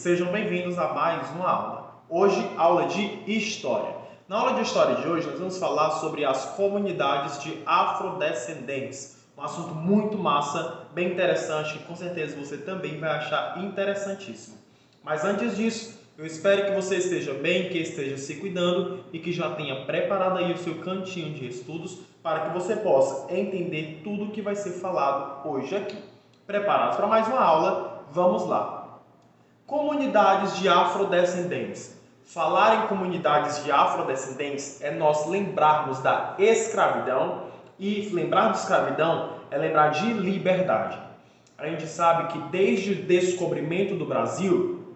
sejam bem-vindos a mais uma aula. Hoje, aula de História. Na aula de História de hoje, nós vamos falar sobre as comunidades de afrodescendentes. Um assunto muito massa, bem interessante, que com certeza você também vai achar interessantíssimo. Mas antes disso, eu espero que você esteja bem, que esteja se cuidando e que já tenha preparado aí o seu cantinho de estudos para que você possa entender tudo o que vai ser falado hoje aqui. Preparados para mais uma aula? Vamos lá! Comunidades de afrodescendentes. Falar em comunidades de afrodescendentes é nós lembrarmos da escravidão, e lembrar de escravidão é lembrar de liberdade. A gente sabe que desde o descobrimento do Brasil,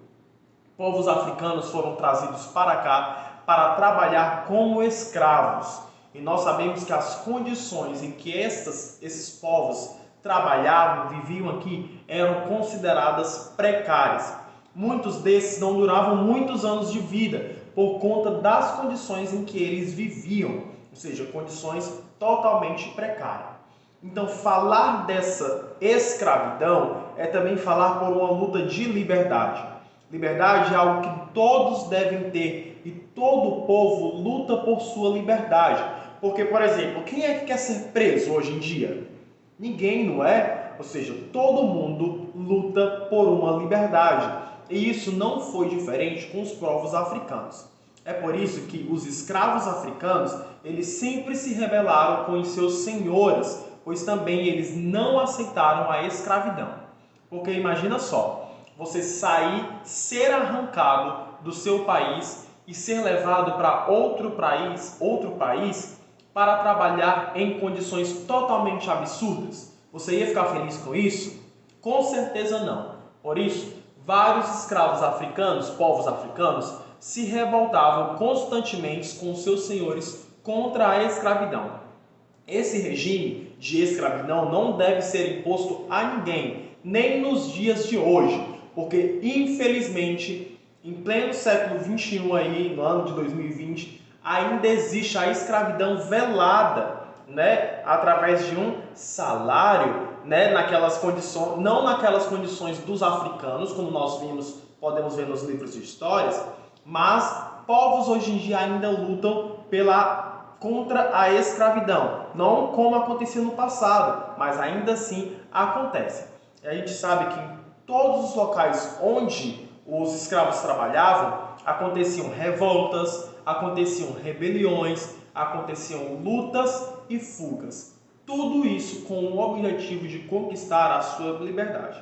povos africanos foram trazidos para cá para trabalhar como escravos. E nós sabemos que as condições em que esses povos trabalhavam, viviam aqui, eram consideradas precárias. Muitos desses não duravam muitos anos de vida por conta das condições em que eles viviam, ou seja, condições totalmente precárias. Então, falar dessa escravidão é também falar por uma luta de liberdade. Liberdade é algo que todos devem ter e todo povo luta por sua liberdade. Porque, por exemplo, quem é que quer ser preso hoje em dia? Ninguém, não é? Ou seja, todo mundo luta por uma liberdade. E isso não foi diferente com os povos africanos. É por isso que os escravos africanos, eles sempre se rebelaram com os seus senhores, pois também eles não aceitaram a escravidão. Porque imagina só, você sair, ser arrancado do seu país e ser levado para outro país para trabalhar em condições totalmente absurdas. Você ia ficar feliz com isso? Com certeza não. Por isso, vários escravos africanos, povos africanos, se revoltavam constantemente com seus senhores contra a escravidão. Esse regime de escravidão não deve ser imposto a ninguém, nem nos dias de hoje, porque infelizmente, em pleno século XXI, aí, no ano de 2020, ainda existe a escravidão velada, através de um salário, naquelas condições, não naquelas condições dos africanos, como nós podemos ver nos livros de histórias, mas povos hoje em dia ainda lutam contra a escravidão, não como acontecia no passado, mas ainda assim acontece. E a gente sabe que em todos os locais onde os escravos trabalhavam, aconteciam revoltas, aconteciam rebeliões, aconteciam lutas e fugas. Tudo isso com o objetivo de conquistar a sua liberdade.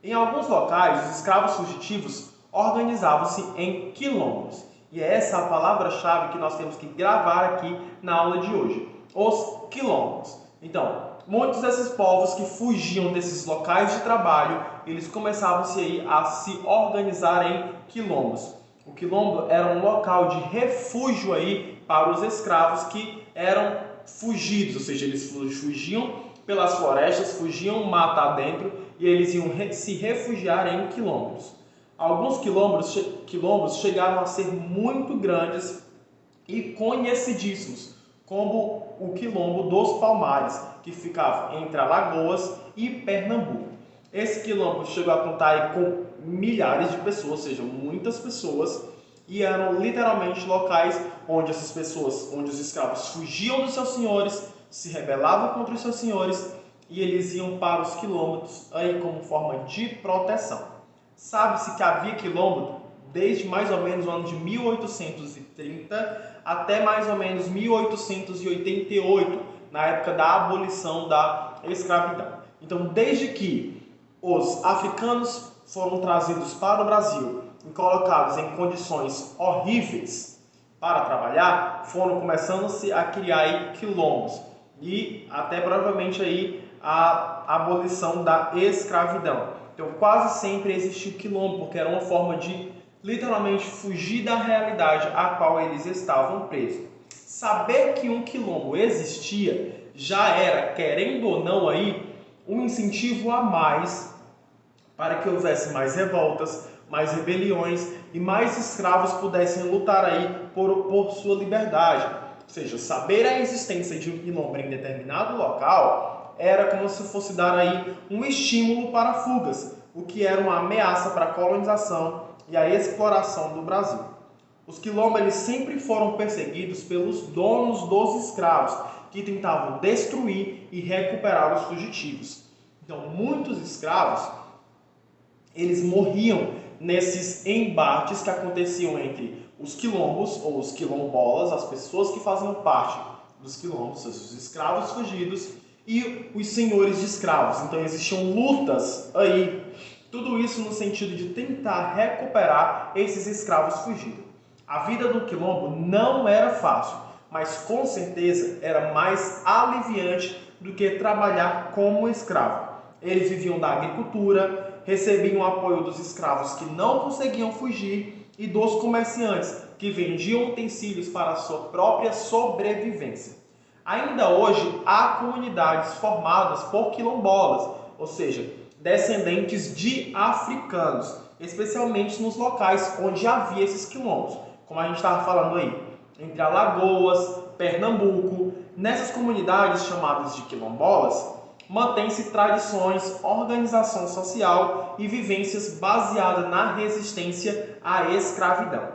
Em alguns locais, os escravos fugitivos organizavam-se em quilombos. E é essa a palavra-chave que nós temos que gravar aqui na aula de hoje. Os quilombos. Então, muitos desses povos que fugiam desses locais de trabalho, eles começavam a se organizar em quilombos. O quilombo era um local de refúgio aí para os escravos que eram fugidos, ou seja, eles fugiam pelas florestas, fugiam mata adentro e eles iam se refugiar em quilombos. Alguns quilombos chegaram a ser muito grandes e conhecidíssimos, como o quilombo dos Palmares, que ficava entre Alagoas e Pernambuco. Esse quilombo chegou a contar aí com milhares de pessoas, ou seja, muitas pessoas, e eram literalmente locais onde onde os escravos fugiam dos seus senhores, se rebelavam contra os seus senhores e eles iam para os quilombos aí como forma de proteção. Sabe-se que havia quilombo desde mais ou menos o ano de 1830 até mais ou menos 1888, na época da abolição da escravidão. Então, desde que os africanos foram trazidos para o Brasil e colocados em condições horríveis para trabalhar, foram começando-se a criar aí quilombos e até provavelmente aí a abolição da escravidão. Então, quase sempre existiu quilombo, porque era uma forma de literalmente fugir da realidade a qual eles estavam presos. Saber que um quilombo existia já era, querendo ou não, aí, um incentivo a mais para que houvesse mais revoltas, mais rebeliões e mais escravos pudessem lutar aí por sua liberdade. Ou seja, saber a existência de um quilombo em determinado local era como se fosse dar aí um estímulo para fugas, o que era uma ameaça para a colonização e a exploração do Brasil. Os quilombos eles sempre foram perseguidos pelos donos dos escravos, que tentavam destruir e recuperar os fugitivos. Então, muitos escravos eles morriam nesses embates que aconteciam entre os quilombos ou os quilombolas, as pessoas que faziam parte dos quilombos, os escravos fugidos, e os senhores de escravos. Então existiam lutas aí, tudo isso no sentido de tentar recuperar esses escravos fugidos. A vida do quilombo não era fácil, mas com certeza era mais aliviante do que trabalhar como escravo. Eles viviam da agricultura, recebiam o apoio dos escravos que não conseguiam fugir e dos comerciantes que vendiam utensílios para a sua própria sobrevivência. Ainda hoje, há comunidades formadas por quilombolas, ou seja, descendentes de africanos, especialmente nos locais onde havia esses quilombos, como a gente estava falando aí, entre Alagoas, Pernambuco. Nessas comunidades chamadas de quilombolas, mantém-se tradições, organização social e vivências baseadas na resistência à escravidão.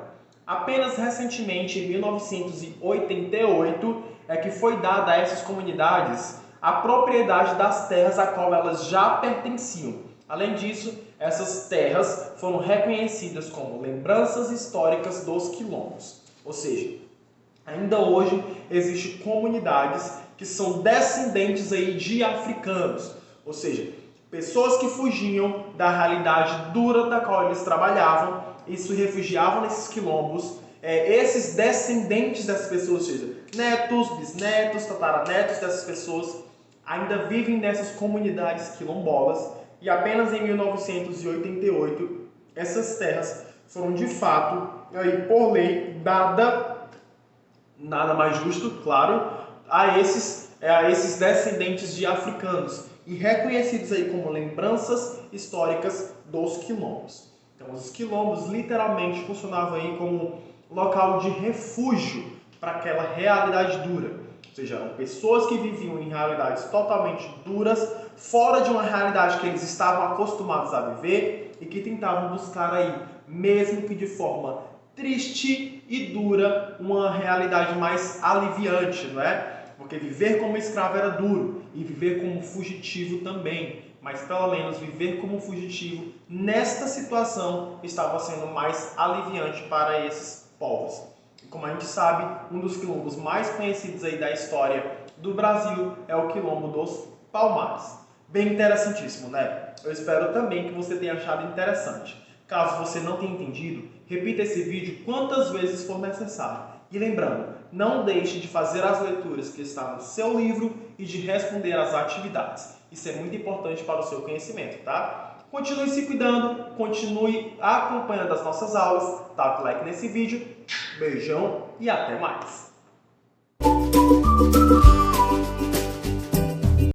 Apenas recentemente, em 1988, é que foi dada a essas comunidades a propriedade das terras a qual elas já pertenciam. Além disso, essas terras foram reconhecidas como lembranças históricas dos quilombos. Ou seja, ainda hoje existem comunidades que são descendentes aí de africanos, ou seja, pessoas que fugiam da realidade dura da qual eles trabalhavam e se refugiavam nesses quilombos. Esses descendentes dessas pessoas, ou seja, netos, bisnetos, tataranetos dessas pessoas, ainda vivem nessas comunidades quilombolas e apenas em 1988 essas terras foram de fato, aí, por lei, nada mais justo, claro, a esses descendentes de africanos e reconhecidos aí como lembranças históricas dos quilombos. Então, os quilombos literalmente funcionavam aí como local de refúgio para aquela realidade dura. Ou seja, eram pessoas que viviam em realidades totalmente duras, fora de uma realidade que eles estavam acostumados a viver e que tentavam buscar aí, mesmo que de forma triste e dura, uma realidade mais aliviante, não é? Porque viver como escravo era duro e viver como fugitivo também. Mas pelo menos viver como fugitivo nesta situação estava sendo mais aliviante para esses povos. E como a gente sabe, um dos quilombos mais conhecidos aí da história do Brasil é o quilombo dos Palmares. Bem interessantíssimo, né? Eu espero também que você tenha achado interessante. Caso você não tenha entendido, repita esse vídeo quantas vezes for necessário. E lembrando, não deixe de fazer as leituras que estão no seu livro e de responder às atividades. Isso é muito importante para o seu conhecimento, tá? Continue se cuidando, continue acompanhando as nossas aulas, taca o like nesse vídeo, beijão e até mais!